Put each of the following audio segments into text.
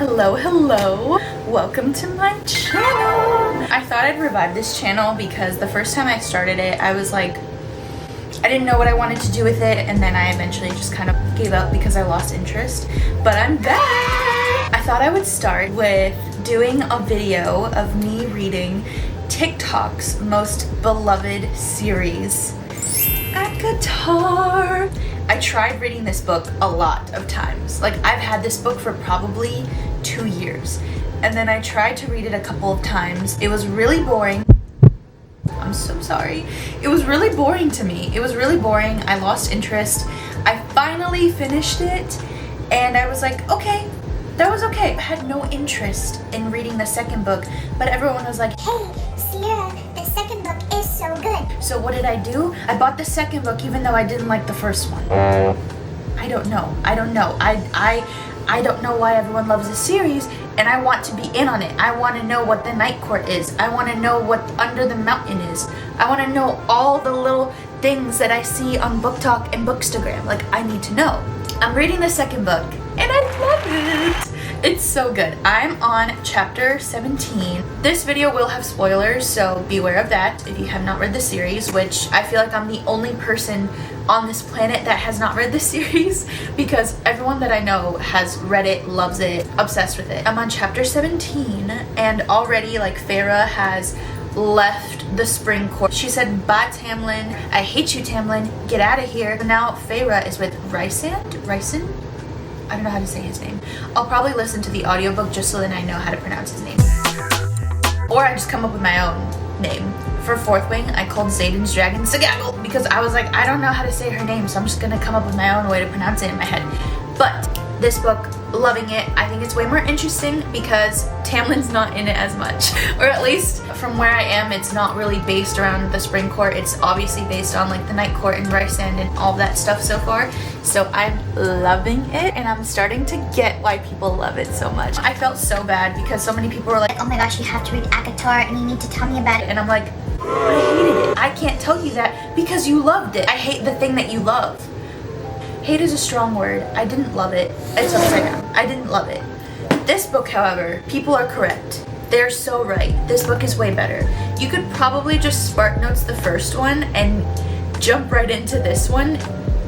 Hello, hello. Welcome to my channel. I thought I'd revive this channel because the first time I started it, I was like, I didn't know what I wanted to do with it, and then I eventually just kind of gave up because I lost interest. But I'm back. I thought I would start with doing a video of me reading TikTok's most beloved series, ACOTAR. I tried reading this book a lot of times. Like, I've had this book for probably 2 years, and then I tried to read it a couple of times. It was really boring. I'm so sorry. It was really boring to me. It was really boring. I lost interest. I finally finished it, and I was like, okay, that was okay. I had no interest in reading the second book, but everyone was like, hey, Sierra, the second book is so good. So what did I do? I bought the second book even though I didn't like the first one. I don't know. I don't know why everyone loves this series, and I want to be in on it. I want to know what the Night Court is. I want to know what Under the Mountain is. I want to know all the little things that I see on Book Talk and Bookstagram. Like, I need to know. I'm reading the second book, and I love it. It's so good. I'm on chapter 17. This video will have spoilers, so beware of that if you have not read the series, which I feel like I'm the only person on this planet that has not read this series because everyone that I know has read it, loves it, obsessed with it. I'm on chapter 17, and already, like, Farah has left the spring court. She said, bye Tamlin, I hate you Tamlin, get out of here. Now Farah is with Rhysand? I don't know how to say his name. I'll probably listen to the audiobook just so that I know how to pronounce his name. Or I just come up with my own name. For Fourth Wing, I called Xaden's dragon Sagaggle because I was like, I don't know how to say her name, so I'm just gonna come up with my own way to pronounce it in my head. But this book, loving it. I think it's way more interesting because Tamlin's not in it as much. Or at least from where I am, it's not really based around the Spring Court. It's obviously based on like the Night Court and Rhysand and all that stuff so far. So I'm loving it, and I'm starting to get why people love it so much. I felt so bad because so many people were like, Oh my gosh, you have to read ACOTAR and you need to tell me about it. and I'm like, I hated it. I can't tell you that because you loved it. I hate the thing that you love. Hate is a strong word. I didn't love it. It's upside down. I didn't love it. This book, however, people are correct. They're so right. This book is way better. You could probably just Spark Notes the first one and jump right into this one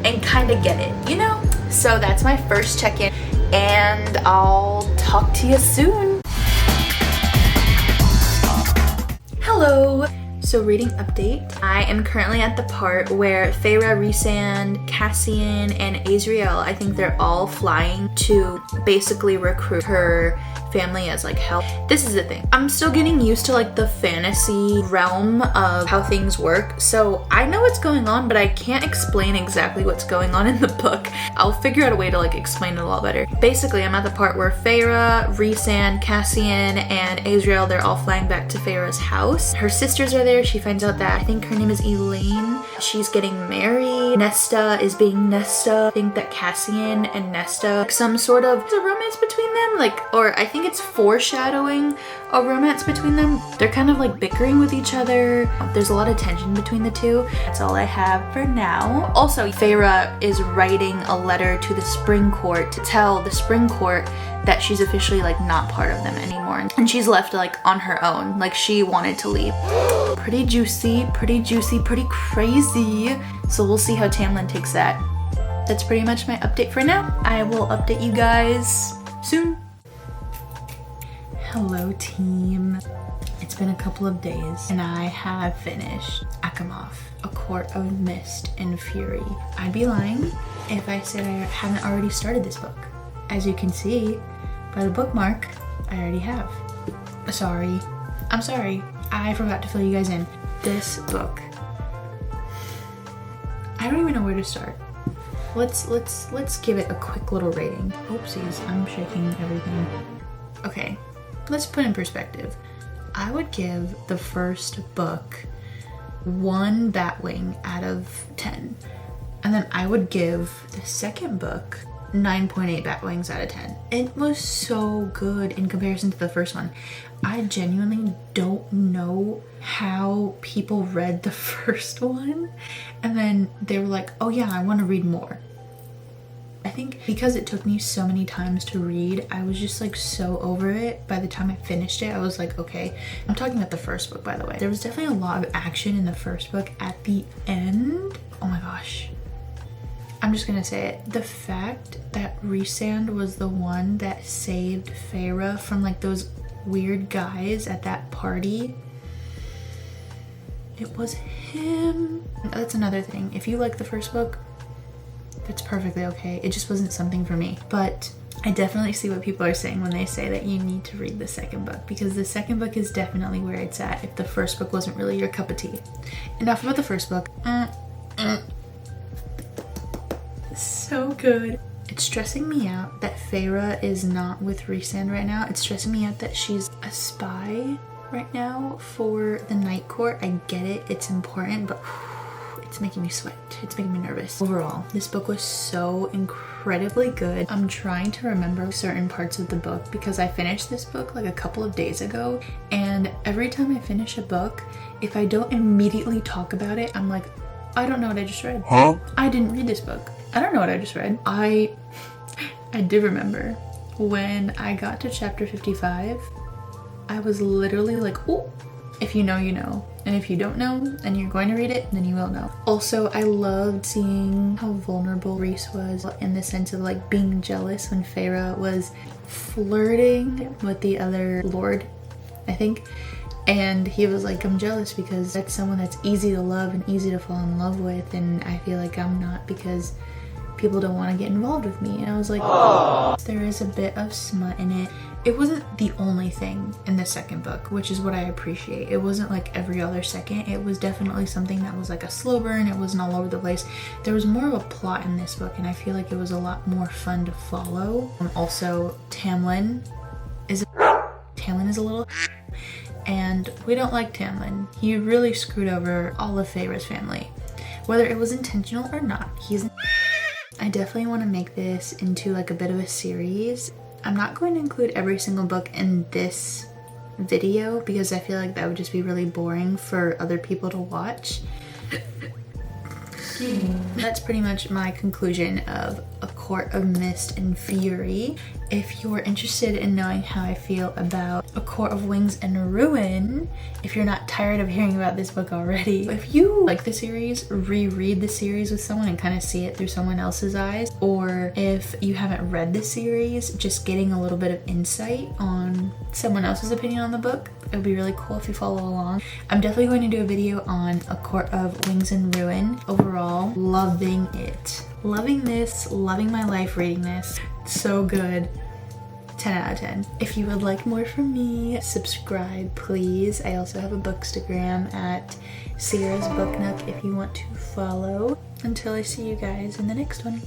and kind of get it, you know? So that's my first check-in, and I'll talk to you soon. Hello. So reading update. I am currently at the part where Farah, Rhysand, Cassian, and Azriel, I think they're all flying to basically recruit her family as like help. This is the thing. I'm still getting used to like the fantasy realm of how things work. So I know what's going on, but I can't explain exactly what's going on in the book. I'll figure out a way to like explain it a lot better. Basically, I'm at the part where Farah, Rhysand, Cassian, and Azriel, they're all flying back to Farah's house. Her sisters are there. She finds out that I think her name is Elaine. She's getting married. Nesta is being Nesta. I think that Cassian and Nesta, like some sort of a romance between them, like, or I think it's foreshadowing a romance between them. They're kind of like bickering with each other. There's a lot of tension between the two. That's all I have for now. Also, Farah is writing a letter to the Spring Court to tell the Spring Court that she's officially like not part of them anymore, and she's left like on her own, like she wanted to leave. Pretty juicy, pretty crazy. So we'll see how Tamlin takes that. That's pretty much my update for now. I will update you guys soon. Hello team. It's been a couple of days and I have finished ACOMAF, A Court of Mist and Fury. I'd be lying if I said I haven't already started this book. As you can see by the bookmark, I already have. Sorry. I'm sorry. I forgot to fill you guys in. This book. I don't even know where to start. Let's give it a quick little rating. Oopsies, I'm shaking everything. Okay, let's put in perspective. I would give the first book 1 Batwing out of 10. And then I would give the second book 9.8 Batwings out of 10. It was so good in comparison to the first one. I genuinely don't know how people read the first one and then they were like, oh yeah, I want to read more. I think because it took me so many times to read, I was just like so over it. By the time I finished it, I was like, okay. I'm talking about the first book, by the way. There was definitely a lot of action in the first book. At the end, oh my gosh, I'm just gonna say it. The fact that Rhysand was the one that saved Feyre from like those weird guys at that party. It was him. That's another thing. If you like the first book, that's perfectly okay. It just wasn't something for me. But I definitely see what people are saying when they say that you need to read the second book, because the second book is definitely where it's at if the first book wasn't really your cup of tea. Enough about the first book. So good. It's stressing me out that Feyre is not with Rhysand right now. It's stressing me out that she's a spy right now for the Night Court. I get it, it's important, but it's making me sweat. It's making me nervous. Overall, this book was so incredibly good. I'm trying to remember certain parts of the book because I finished this book like a couple of days ago, and every time I finish a book, if I don't immediately talk about it, I'm like, I don't know what I just read. Huh? I didn't read this book. I don't know what I just read. I did remember when I got to chapter 55, I was literally like, oh, if you know, you know. And if you don't know and you're going to read it, then you will know. Also, I loved seeing how vulnerable Rhys was in the sense of like being jealous when Feyre was flirting with the other lord, I think. And he was like, I'm jealous because that's someone that's easy to love and easy to fall in love with, and I feel like I'm not because people don't want to get involved with me. And I was like, aww. There is a bit of smut in it. It wasn't the only thing in the second book, which is what I appreciate. It wasn't like every other second. It was definitely something that was like a slow burn. It wasn't all over the place. There was more of a plot in this book, and I feel like it was a lot more fun to follow. Also, Tamlin is a little, and we don't like Tamlin. He really screwed over all of Feyre's family. Whether it was intentional or not, I definitely want to make this into like a bit of a series. I'm not going to include every single book in this video because I feel like that would just be really boring for other people to watch. That's pretty much my conclusion of A Court of Mist and Fury. If you're interested in knowing how I feel about A Court of Wings and Ruin, if you're not tired of hearing about this book already, if you like the series, reread the series with someone and kind of see it through someone else's eyes, or if you haven't read the series, just getting a little bit of insight on someone else's opinion on the book, it would be really cool if you follow along. I'm definitely going to do a video on A Court of Wings and Ruin. Overall, loving it. Loving this, loving my life reading this. So good. 10 out of 10. If you would like more from me, subscribe please. I also have a bookstagram at Sierra's Book Nook if you want to follow. Until I see you guys in the next one.